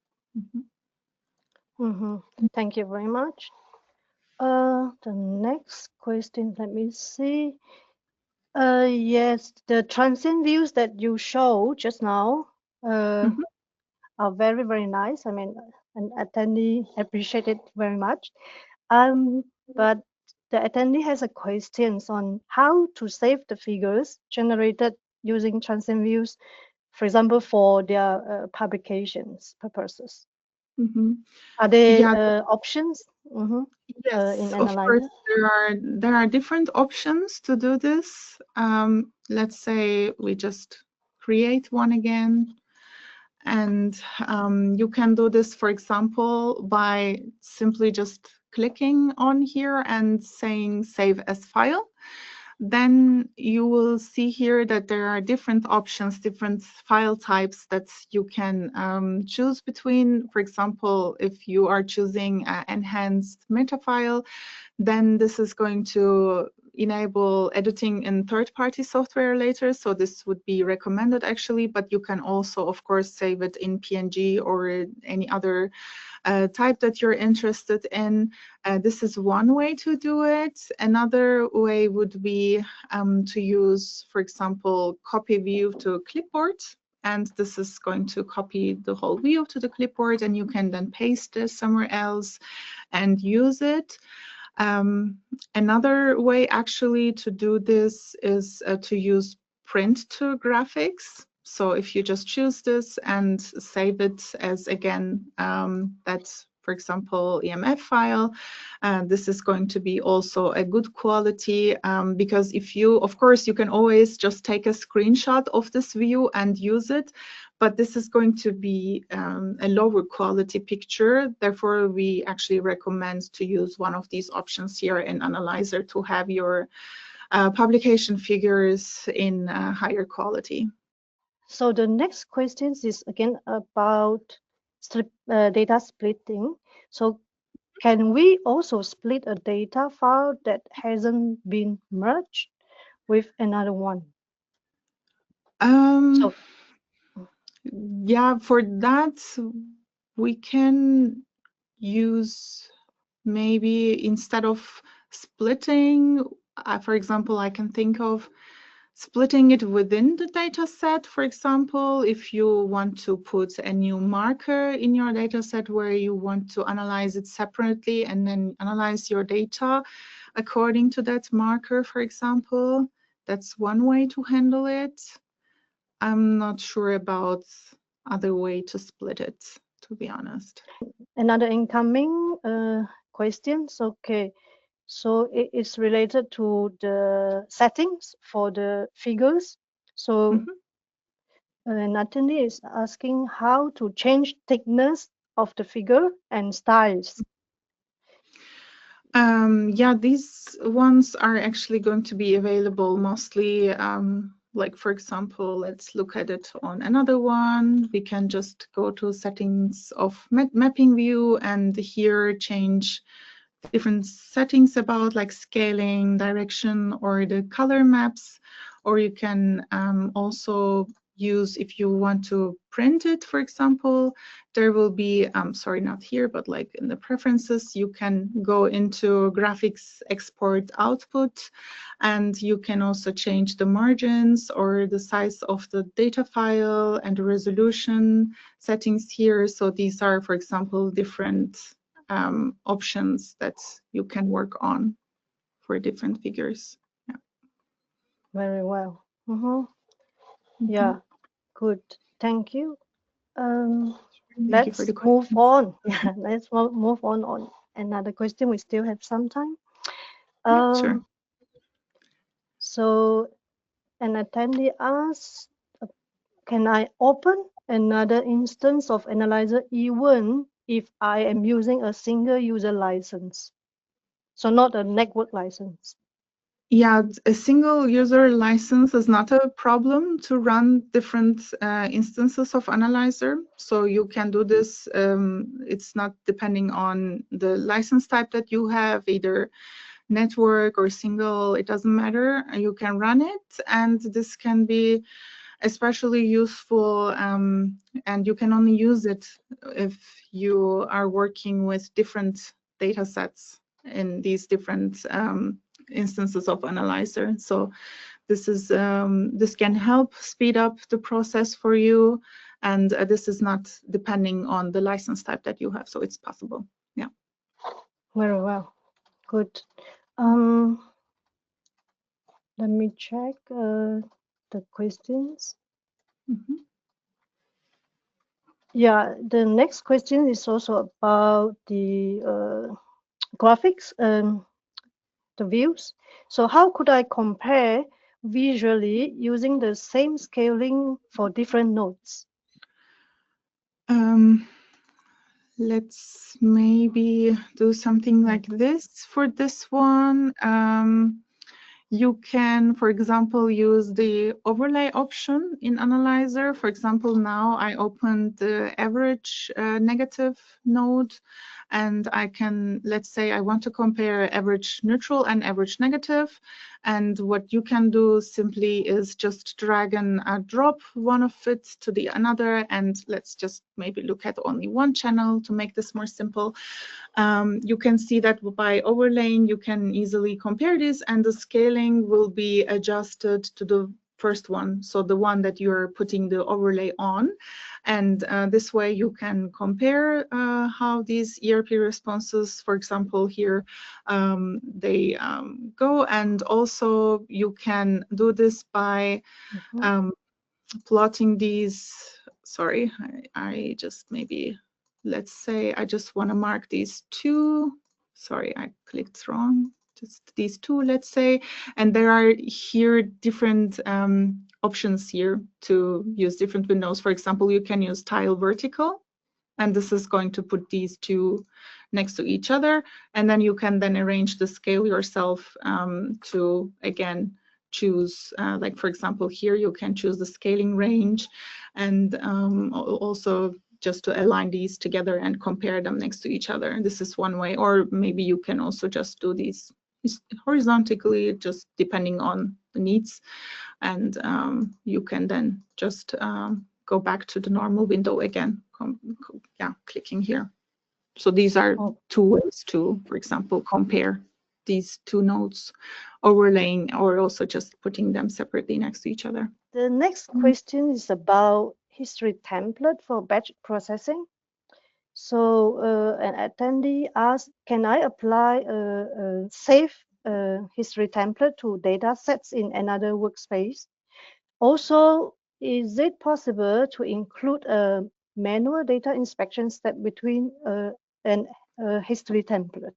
S1: Thank you very much. The next question, let me see. Yes, the transient views that you showed just now
S2: Mhm.
S1: are very, very nice. I mean, an attendee appreciate it very much. But the attendee has a questions on how to save the figures generated using transient views, for example, for their publications purposes.
S2: Mhm.
S1: Are there
S2: Yeah,
S1: options in
S2: yes, of course,
S1: Analyzer?
S2: there are different options to do this. Let's say we just create one again. And you can do this, for example, by simply just clicking on here and saying save as file. Then you will see here that there are different options, different file types that you can choose between. For example, if you are choosing enhanced meta file, then this is going to enable editing in third-party software later, so this would be recommended actually, but you can also, of course, save it in PNG or any other type that you're interested in. This is one way to do it. Another way would be to use, for example, copy view to clipboard. And this is going to copy the whole view to the clipboard, and you can then paste this somewhere else and use it. Another way actually to do this is to use print to graphics. So if you just choose this and save it as, again, that's, for example, EMF file, this is going to be also a good quality, because if you, of course, you can always just take a screenshot of this view and use it, but this is going to be a lower quality picture. Therefore, we actually recommend to use one of these options here in Analyzer to have your publication figures in higher quality.
S1: So the next question is again about data splitting. So can we also split a data file that hasn't been merged with another one?
S2: Yeah, for that, we can use, maybe instead of splitting, for example, I can think of splitting it within the data set. For example, if you want to put a new marker in your data set where you want to analyze it separately and then analyze your data according to that marker, for example, that's one way to handle it. I'm not sure about other way to split it, to be honest.
S1: Another incoming questions. Okay, so it is related to the settings for the figures. So Nathalie is asking how to change thickness of the figure and styles.
S2: Yeah, these ones are actually going to be available mostly, like, for example, let's look at it on another one. We can just go to settings of mapping view and here change different settings about like scaling, direction, or the color maps. Or you can also use, if you want to print it, for example, there will be, sorry, not here, but like in the preferences, you can go into graphics export output, and you can also change the margins or the size of the data file and the resolution settings here. So these are, for example, different options that you can work on for different figures. Yeah.
S1: Very well. Yeah, good. Thank you. Let's move on. Yeah, let's move on another question. We still have some time.
S2: Sure.
S1: So an attendee asks, can I open another instance of Analyzer even if I am using a single user license? So not a network license.
S2: Yeah, a single user license is not a problem to run different instances of Analyzer. So you can do this. It's not depending on the license type that you have, either network or single, it doesn't matter. You can run it, and this can be especially useful, and you can only use it if you are working with different data sets in these different instances of Analyzer. So this is this can help speed up the process for you, and this is not depending on the license type that you have, so it's possible. Yeah.
S1: Very well. Good. Let me check the questions. Yeah, the next question is also about the graphics, the views. So how could I compare visually using the same scaling for different nodes?
S2: Let's maybe do something like this. For this one, you can, for example, use the overlay option in Analyzer. For example, now I opened the average negative node, and I can, let's say I want to compare average neutral and average negative. And what you can do simply is just drag and drop one of it to the another. And let's just maybe look at only one channel to make this more simple. You can see that by overlaying, you can easily compare this, and the scaling will be adjusted to the first one, so the one that you're putting the overlay on. And this way you can compare how these ERP responses, for example, here they go. And also you can do this by plotting these. Sorry, I just maybe, let's say I just want to mark these two. Sorry, I clicked wrong. Just these two, let's say. And there are here different options here to use different windows. For example, you can use tile vertical, and this is going to put these two next to each other. And then you can then arrange the scale yourself to, again, choose, like for example, here you can choose the scaling range, and also just to align these together and compare them next to each other. This is one way. Or maybe you can also just do these horizontally, just depending on the needs. And you can then just go back to the normal window again, clicking here. So these are two ways to, for example, compare these two nodes, overlaying, or also just putting them separately next to each other.
S1: The next question is about history template for batch processing. So an attendee asked, can I apply a save history template to data sets in another workspace? Also, is it possible to include a manual data inspection step between an history template?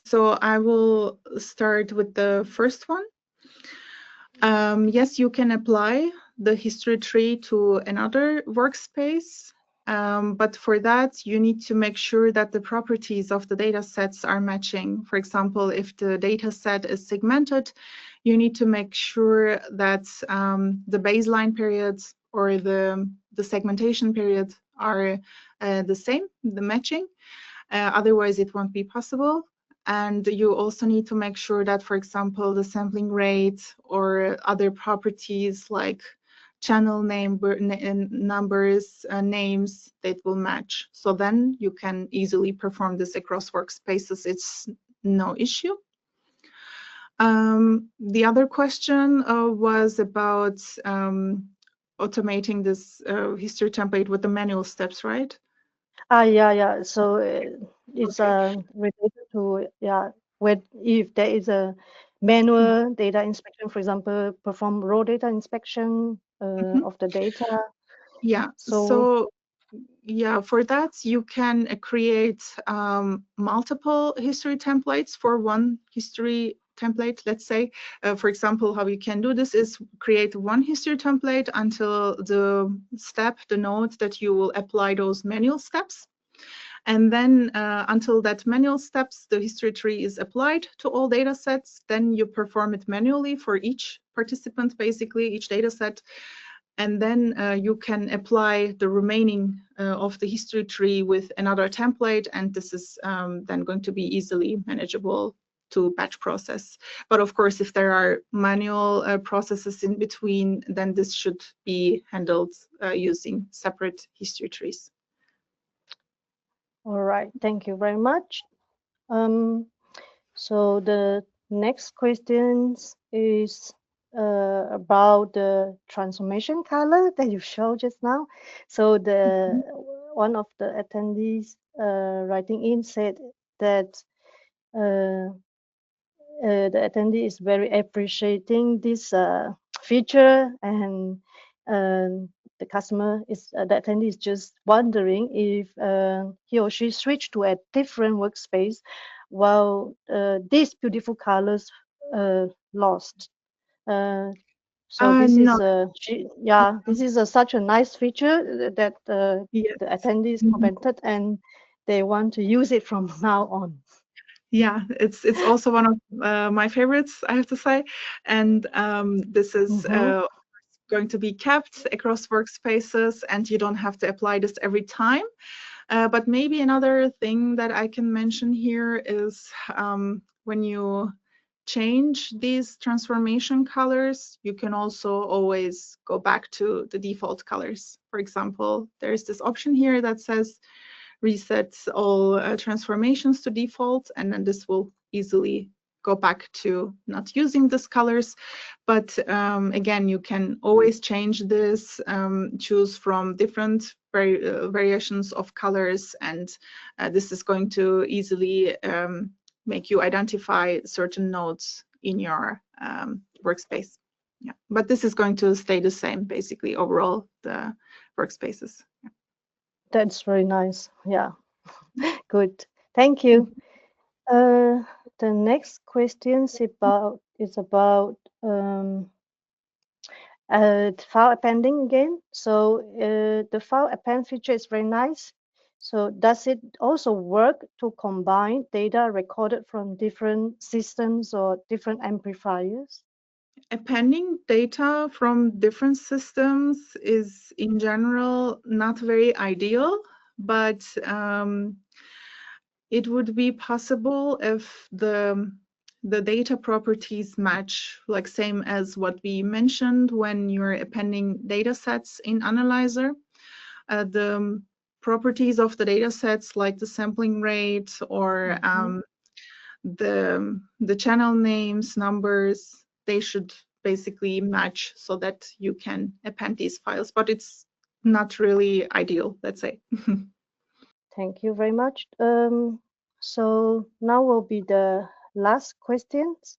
S2: So I will start with the first one. Yes, you can apply the history tree to another workspace, but for that you need to make sure that the properties of the data sets are matching. For example, if the data set is segmented, you need to make sure that the baseline periods or the segmentation periods are the same, the matching. Otherwise, it won't be possible. And you also need to make sure that, for example, the sampling rate or other properties like channel name, numbers, names, that will match. So then you can easily perform this across workspaces. It's no issue. The other question was about automating this history template with the manual steps, right?
S1: Yeah. So it's related to if there is a manual data inspection, for example, perform raw data inspection of the data.
S2: Yeah. So yeah, for that you can create multiple history templates for one history template. Let's say, for example, how you can do this is create one history template until the step, the node that you will apply those manual steps. And then until that manual steps, the history tree is applied to all data sets. Then you perform it manually for each participant, basically, each data set. And then you can apply the remaining of the history tree with another template. And this is then going to be easily manageable to batch process. But of course, if there are manual processes in between, then this should be handled using separate history trees.
S1: All right, thank you very much. So the next question is about the transformation color that you showed just now. So the one of the attendees writing in said that the attendee is very appreciating this feature, and the customer is the attendee is just wondering if he or she switched to a different workspace while these beautiful colors lost. So this is this is such a nice feature that the attendees commented, and they want to use it from now on.
S2: Yeah, it's also one of my favorites, I have to say. And this is going to be kept across workspaces, and you don't have to apply this every time. But maybe another thing that I can mention here is when you change these transformation colors, you can also always go back to the default colors. For example, there's this option here that says reset all transformations to default, and then this will easily go back to not using these colors. But again, you can always change this, choose from different variations of colors, and this is going to easily make you identify certain nodes in your workspace. Yeah, but this is going to stay the same, basically, overall, the workspaces. Yeah.
S1: That's very nice. Yeah, good. Thank you. The next question is about file appending again. So the file append feature is very nice. So does it also work to combine data recorded from different systems or different amplifiers?
S2: Appending data from different systems is in general not very ideal, but it would be possible if the data properties match, like same as what we mentioned when you're appending data sets in Analyzer. The properties of the data sets, like the sampling rate or the channel names, numbers, they should basically match so that you can append these files, but it's not really ideal, let's say.
S1: Thank you very much. So now will be the last questions.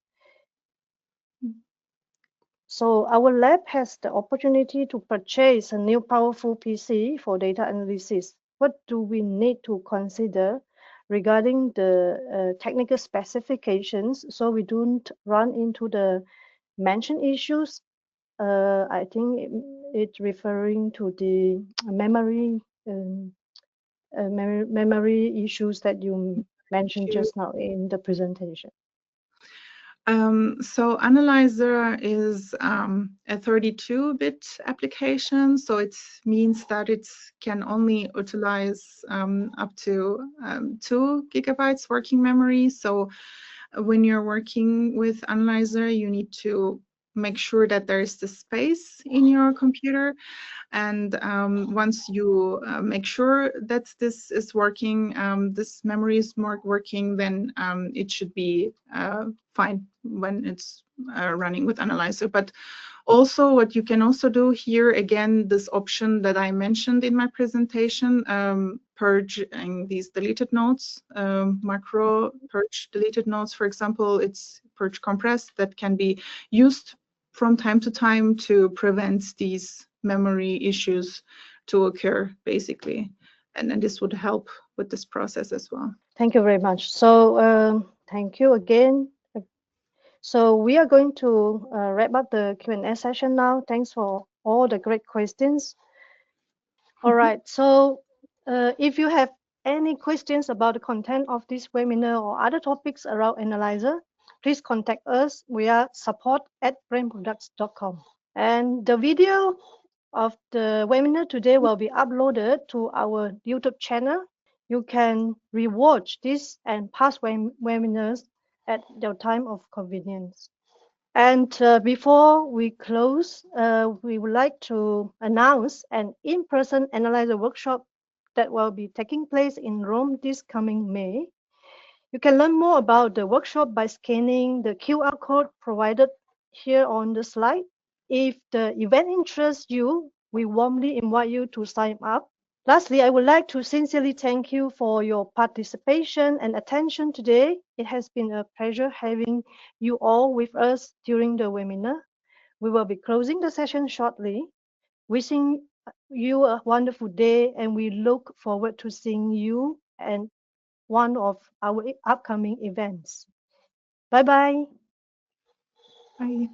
S1: So our lab has the opportunity to purchase a new powerful PC for data analysis. What do we need to consider regarding the technical specifications so we don't run into the mentioned issues? I think it's referring to the memory issues that you mentioned just now in the presentation.
S2: So Analyzer is a 32-bit application, so it means that it can only utilize up to 2 gigabytes working memory. So when you're working with Analyzer, you need to make sure that there is the space in your computer. And once you make sure that this is working, this memory is working, then it should be fine when it's running with Analyzer. But also what you can also do here, again, this option that I mentioned in my presentation, purging these deleted nodes, macro purge deleted nodes, for example, it's purge compress that can be used from time to time to prevent these memory issues to occur, basically. And then this would help with this process as well.
S1: Thank you very much. So thank you again. So we are going to wrap up the Q&A session now. Thanks for all the great questions. All right, so if you have any questions about the content of this webinar or other topics around Analyzer, please contact us via support@brainproducts.com. And the video of the webinar today will be uploaded to our YouTube channel. You can rewatch this and past webinars at your time of convenience. And before we close, we would like to announce an in-person Analyzer workshop that will be taking place in Rome this coming May. You can learn more about the workshop by scanning the QR code provided here on the slide. If the event interests you, we warmly invite you to sign up. Lastly, I would like to sincerely thank you for your participation and attention today. It has been a pleasure having you all with us during the webinar. We will be closing the session shortly. Wishing you a wonderful day, and we look forward to seeing you at one of our upcoming events. Bye-bye.
S2: Bye.